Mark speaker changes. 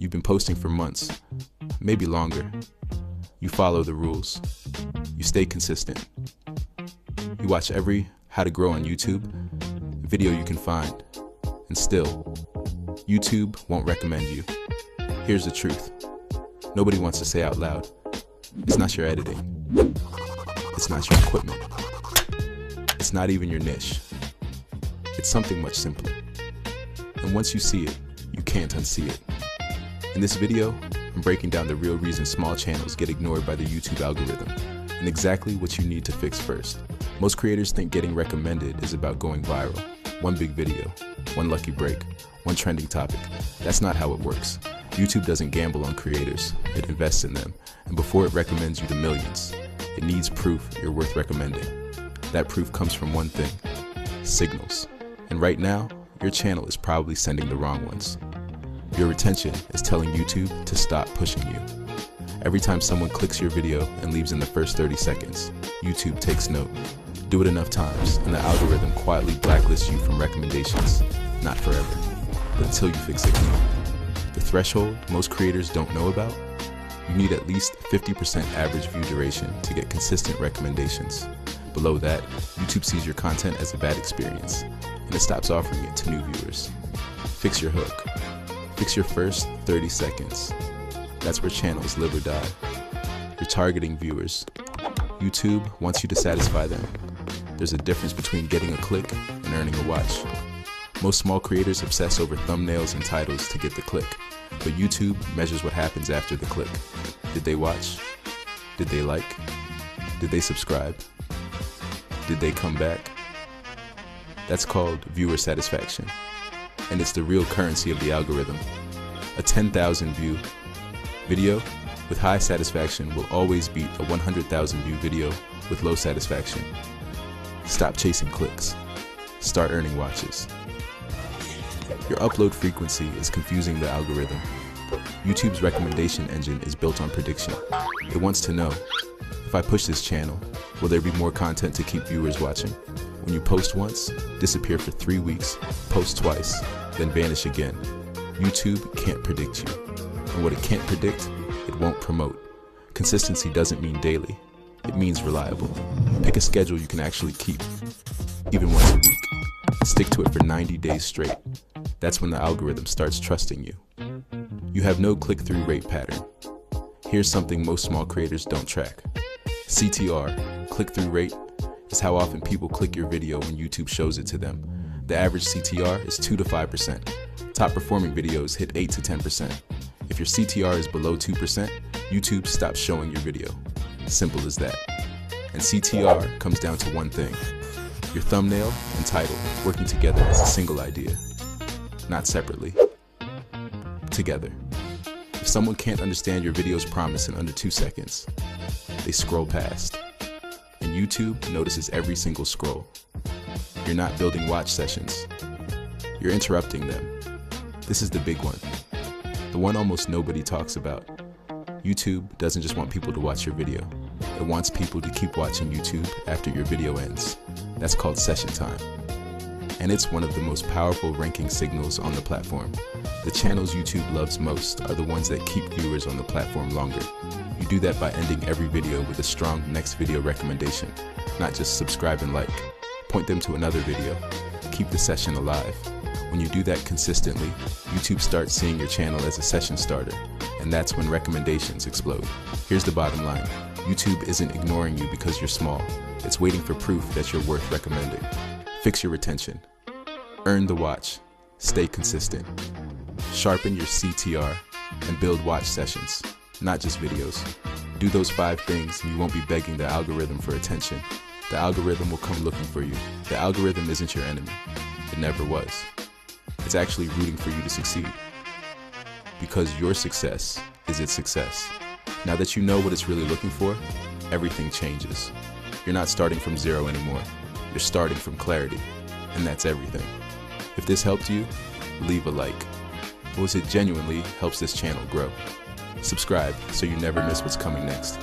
Speaker 1: You've been posting for months, maybe longer. You follow the rules. You stay consistent. You watch every how to grow on YouTube video you can find, and still, YouTube won't recommend you. Here's the truth. Nobody wants to say out loud, it's not your editing. It's not your equipment. It's not even your niche. It's something much simpler. And once you see it, you can't unsee it. In this video, I'm breaking down the real reason small channels get ignored by the YouTube algorithm, and exactly what you need to fix first. Most creators think getting recommended is about going viral. One big video, one lucky break, one trending topic. That's not how it works. YouTube doesn't gamble on creators, it invests in them. And before it recommends you to millions, it needs proof you're worth recommending. That proof comes from one thing, signals. And right now, your channel is probably sending the wrong ones. Your retention is telling YouTube to stop pushing you. Every time someone clicks your video and leaves in the first 30 seconds, YouTube takes note. Do it enough times, and the algorithm quietly blacklists you from recommendations. Not forever, but until you fix it. The threshold most creators don't know about? You need at least 50% average view duration to get consistent recommendations. Below that, YouTube sees your content as a bad experience, and it stops offering it to new viewers. Fix your hook. Fix your first 30 seconds. That's where channels live or die. You're targeting viewers. YouTube wants you to satisfy them. There's a difference between getting a click and earning a watch. Most small creators obsess over thumbnails and titles to get the click, but YouTube measures what happens after the click. Did they watch? Did they like? Did they subscribe? Did they come back? That's called viewer satisfaction, and it's the real currency of the algorithm. A 10,000 view video with high satisfaction will always beat a 100,000 view video with low satisfaction. Stop chasing clicks. Start earning watches. Your upload frequency is confusing the algorithm. YouTube's recommendation engine is built on prediction. It wants to know, if I push this channel, will there be more content to keep viewers watching? When you post once, disappear for 3 weeks, post twice, then vanish again. YouTube can't predict you. And what it can't predict, it won't promote. Consistency doesn't mean daily. It means reliable. Pick a schedule you can actually keep, even once a week. Stick to it for 90 days straight. That's when the algorithm starts trusting you. You have no click-through rate pattern. Here's something most small creators don't track. CTR, click-through rate, is how often people click your video when YouTube shows it to them. The average CTR is 2 to 5%. Top performing videos hit 8 to 10%. If your CTR is below 2%, YouTube stops showing your video. Simple as that. And CTR comes down to one thing: your thumbnail and title working together as a single idea, not separately. Together. If someone can't understand your video's promise in under 2 seconds, they scroll past. And YouTube notices every single scroll. You're not building watch sessions. You're interrupting them. This is the big one. The one almost nobody talks about. YouTube doesn't just want people to watch your video. It wants people to keep watching YouTube after your video ends. That's called session time. And it's one of the most powerful ranking signals on the platform. The channels YouTube loves most are the ones that keep viewers on the platform longer. You do that by ending every video with a strong next video recommendation, not just subscribe and like. Point them to another video. Keep the session alive. When you do that consistently, YouTube starts seeing your channel as a session starter, and that's when recommendations explode. Here's the bottom line. YouTube isn't ignoring you because you're small. It's waiting for proof that you're worth recommending. Fix your retention. Earn the watch. Stay consistent. Sharpen your CTR and build watch sessions, not just videos. Do those 5 things and you won't be begging the algorithm for attention. The algorithm will come looking for you. The algorithm isn't your enemy. It never was. It's actually rooting for you to succeed. Because your success is its success. Now that you know what it's really looking for, everything changes. You're not starting from zero anymore. You're starting from clarity. And that's everything. If this helped you, leave a like. Or it genuinely helps this channel grow. Subscribe so you never miss what's coming next.